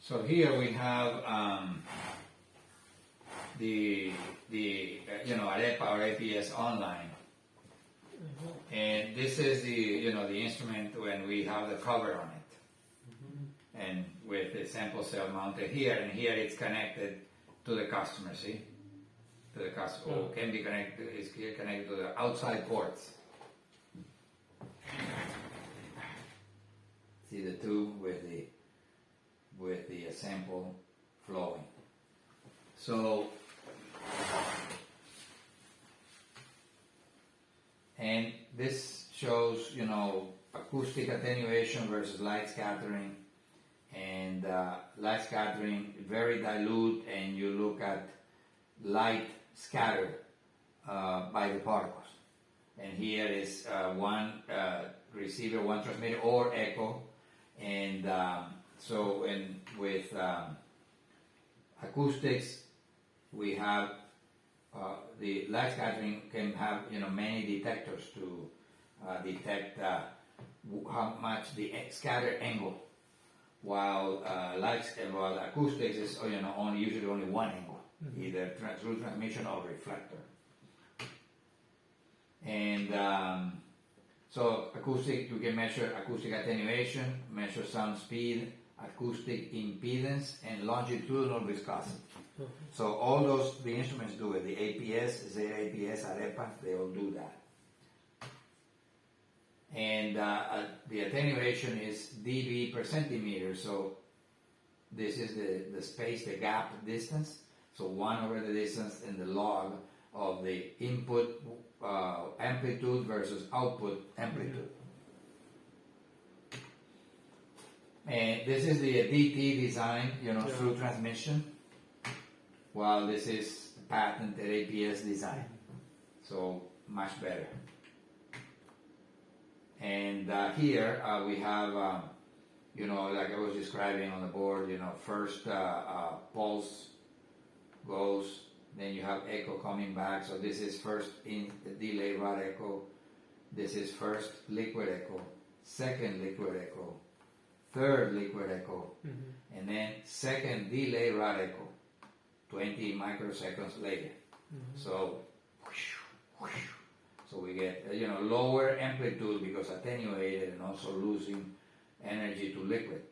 So here we have the Arepa or APS online, and this is the instrument when we have the cover on it, and with the sample cell mounted here, and here it's connected to the customer. See, to the customer, or can be connected. Is connected to the outside ports. See the tube with the sample flowing. So, and this shows, acoustic attenuation versus light scattering. And light scattering, very dilute, and you look at light scattered by the particles. And here is one receiver, one transmitter, or echo. And with acoustics, we have the light scattering can have many detectors to detect how much the scatter angle, while acoustics is usually only one angle, either through transmission or reflector. And so acoustic, you can measure acoustic attenuation, measure sound speed, acoustic impedance, and longitudinal viscosity. So all the instruments do it. The APS, APS, Arepa, they all do that. And the attenuation is dB per centimeter. So this is the space, the gap distance. So 1 over the distance in the log of the input amplitude versus output amplitude. And this is the DT design, through transmission, while this is patented APS design. So much better. And here we have, like I was describing on the board, first pulse goes, then you have echo coming back. So this is first in the delay rod echo. This is first liquid echo, second liquid echo, third liquid echo, and then second delay rod echo, 20 microseconds later. So we get lower amplitude because attenuated and also losing energy to liquid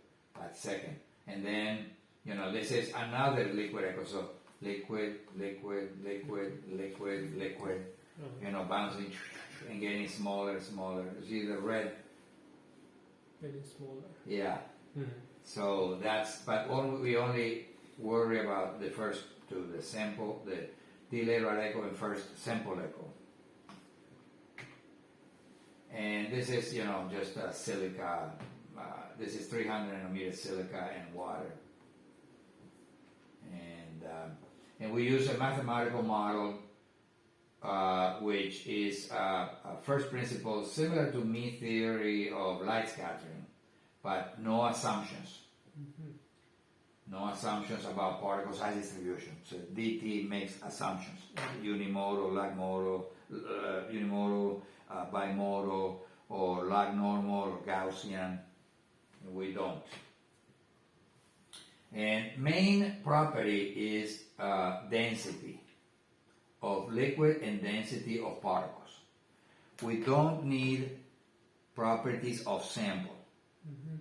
at second. And then this is another liquid echo. So liquid, liquid, liquid, liquid, liquid, bouncing and getting smaller, smaller. You see the red? Getting smaller. Yeah. So but we only worry about the first two, the sample, the delay rod echo and first sample echo. And this is, just a silica, this is 300 nanometer silica and water. And we use a mathematical model, which is a first principle similar to mean theory of light scattering, but no assumptions. No assumptions about particle size distribution. So DT makes assumptions. Unimodal, lag modal, unimodal, bimodal, or lag normal, or Gaussian. We don't. And main property is density of liquid and density of particles. We don't need properties of sample.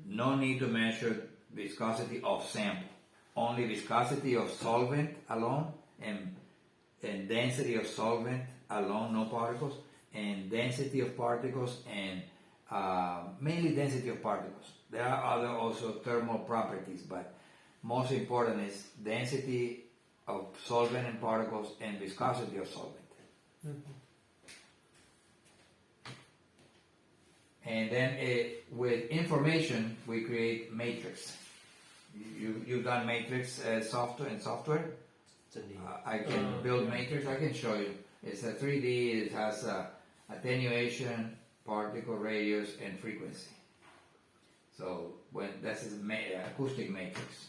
No need to measure viscosity of sample. Only viscosity of solvent alone and density of solvent alone, no particles, and density of particles and mainly density of particles. There are other also thermal properties, but most important is density of solvent and particles and viscosity of solvent. And then with information, we create matrix. You've done matrix software. I can build matrix. I can show you. It's a 3D. It has attenuation, particle radius, and frequency. So this is acoustic matrix.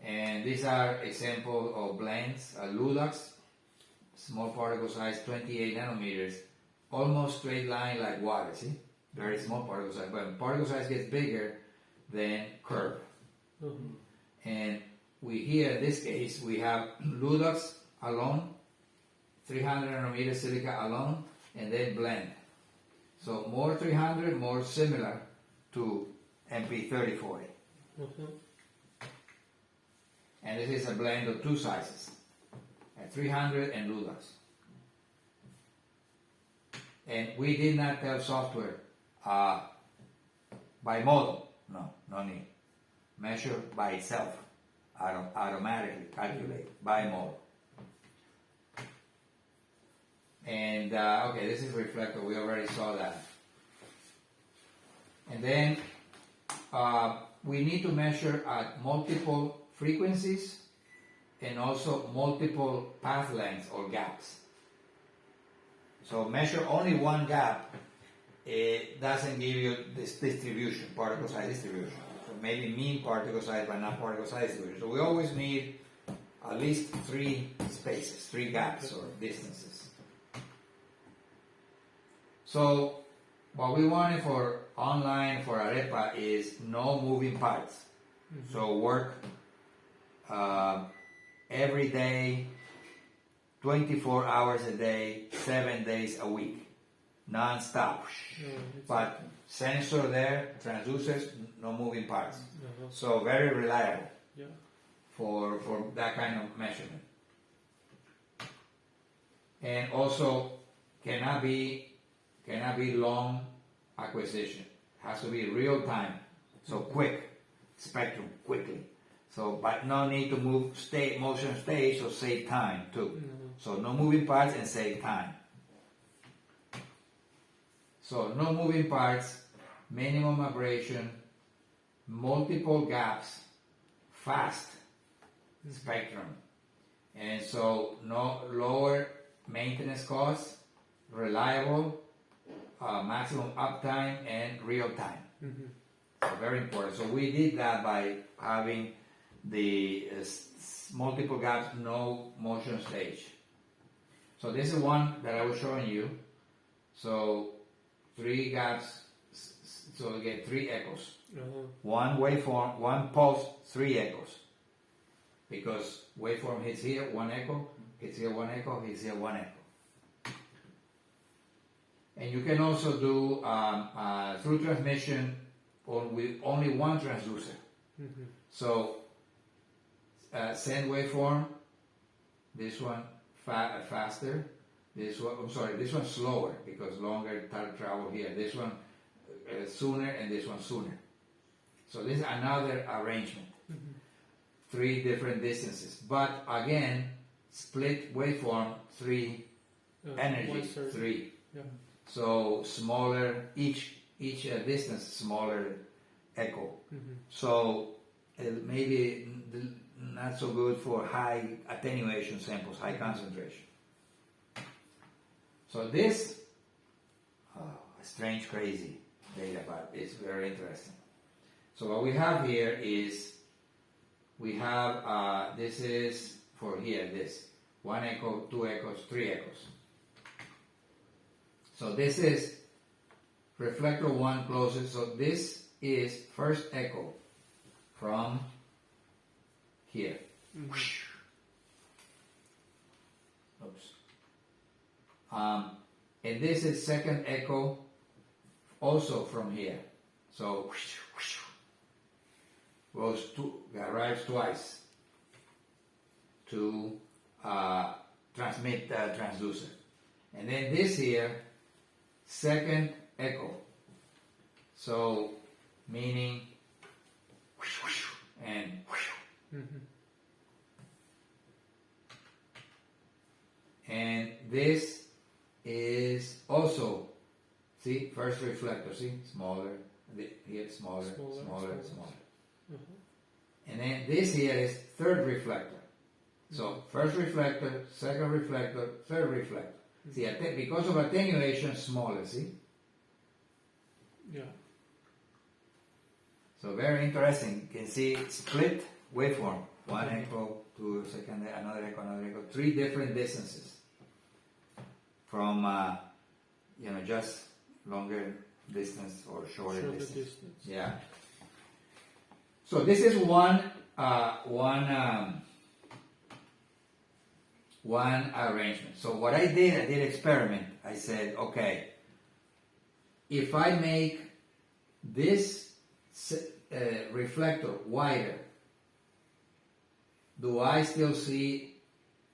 And these are examples of blends. Lulax, small particle size, 28 nanometers, almost straight line like water. See, very small particle size. But when particle size gets bigger, then curve. And we here, in this case, we have Ludox alone, 300 nanometer silica alone, and then blend. So more 300, more similar to MP3040. And this is a blend of two sizes, at 300 and Ludox. And we did not tell software by model, no need. Measure by itself, automatically calculate by model. And okay, this is reflector, we already saw that. And then we need to measure at multiple frequencies and also multiple path lengths or gaps. So measure only one gap, it doesn't give you this distribution, particle size distribution. So maybe mean particle size but not particle size distribution. So we always need at least 3 spaces, 3 gaps or distances. So what we wanted for online for Arepa is no moving parts. So work every day, 24 hours a day, 7 days a week, non-stop. But sensor there, transducers, no moving parts. So very reliable for that kind of measurement. And also cannot be long acquisition. Has to be real time. So quick, spectrum, quickly. So, but no need to move motion stage, so save time too. So no moving parts and save time. So no moving parts, minimum aberration, multiple gaps, fast spectrum. And so no lower maintenance costs, reliable, maximum uptime, and real time. So very important. So we did that by having the multiple gaps, no motion stage. So this is one that I was showing you. So 3 gaps, so we get 3 echoes. One waveform, one pulse, 3 echoes. Because waveform hits here, 1 echo, hits here 1 echo, hits here 1 echo. And you can also do through transmission with only one transducer. So send waveform, this one faster, this one, I'm sorry, this one slower because longer travel here. This one sooner and this one sooner. So this is another arrangement. 3 different distances. But again, split waveform, 3 energies, 3. So smaller, each distance, smaller echo. So maybe not so good for high attenuation samples, high concentration. So this, strange, crazy data, but it's very interesting. So what we have here is, we have, this is for here, this, 1 echo, 2 echoes, 3 echoes. So this is reflector 1 closest, so this is first echo from here. Oops. And this is second echo also from here. So arrives twice to transmit the transducer. And then this here, second echo. So meaning and and this is also, see, first reflector, see, smaller, here smaller. And then this here is third reflector. So first reflector, second reflector, third reflector. See, because of attenuation, smaller, see? So very interesting. You can see split waveform. 1 echo, 2 second, another echo, 3 different distances. From, just longer distance or shorter distance. Yeah. So this is one arrangement. So what I did experiment. I said, okay, if I make this reflector wider, do I still see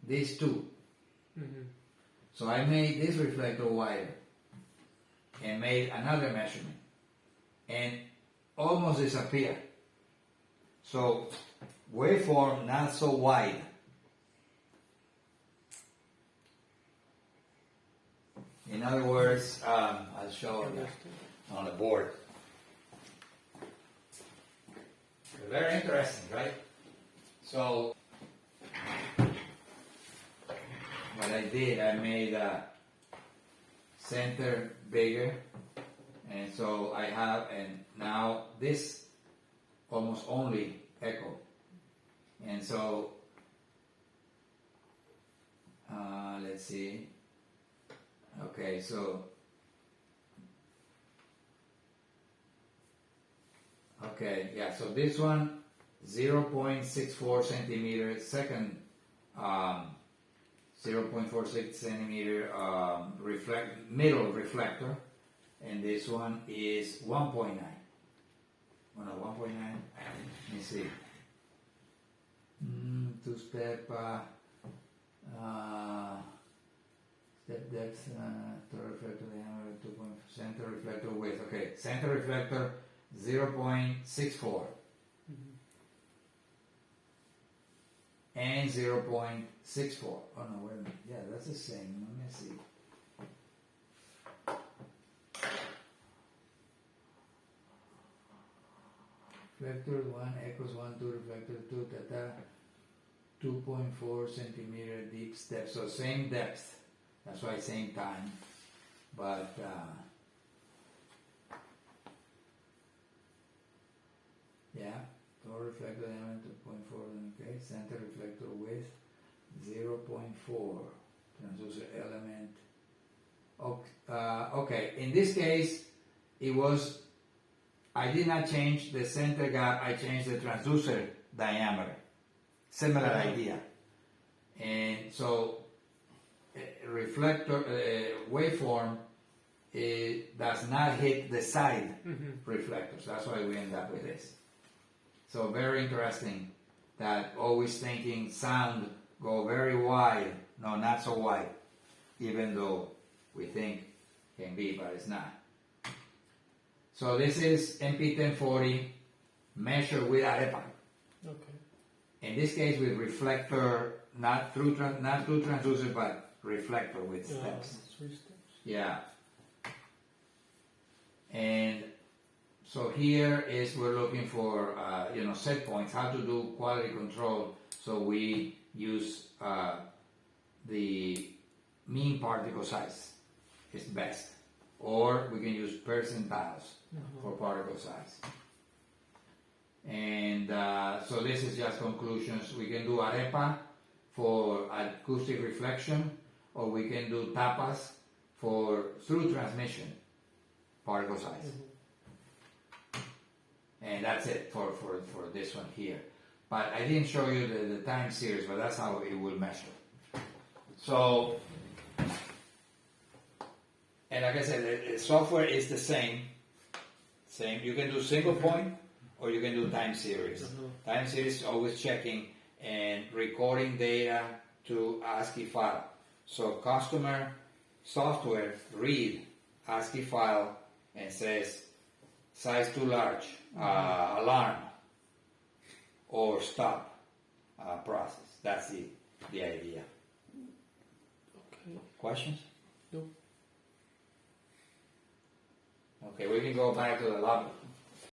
these two? Mm-hmm. So I made this reflector wider and made another measurement and almost disappeared. So waveform not so wide. In other words, I'll show you on the board. Very interesting, right? So what I did, I made a center bigger, and so I have, and now this almost only echo, and so let's see. Okay, so okay, yeah. So this one 0.64 centimeter, second 0.46 centimeter middle reflector, and this one is 1.9. Oh no, 1.9. Let me see. Two-step step depth, total reflector diameter 2. Center reflector width. Okay, center reflector 0.64 and 0.64. Oh no, wait a minute. Yeah, that's the same. Let me see. Reflector 1 echoes 1, 2, reflector 2, 2.4 centimeter deep step. So same depth. That's why same time. But yeah, total reflector diameter 2.4. Okay, center reflector width 0.4. Transducer element. Okay, in this case, I did not change the center gap, I changed the transducer diameter. Similar idea. And so, reflector, waveform, it does not hit the side reflectors. That's why we end up with this. So very interesting that always thinking sound go very wide. No, not so wide. Even though we think can be, but it's not. So this is MP1040 measured with Arepa. Okay. In this case with reflector, not through transducer, but reflector with steps. 3 steps. Yeah. And so here is we're looking for set points, how to do quality control. So we use the mean particle size is best, or we can use percentiles for particle size. And so this is just conclusions. We can do Arepa for acoustic reflection, or we can do tapas for through transmission particle size. And that's it for this one here. But I didn't show you the time series, but that's how it will measure. So, and like I said, the software is the same. You can do single point, or you can do time series. Time series is always checking and recording data to ASCII file. So customer software read ASCII file and says size too large, alarm, or stop process. That's the idea. Okay. Questions? No. Okay, we can go back to the lab.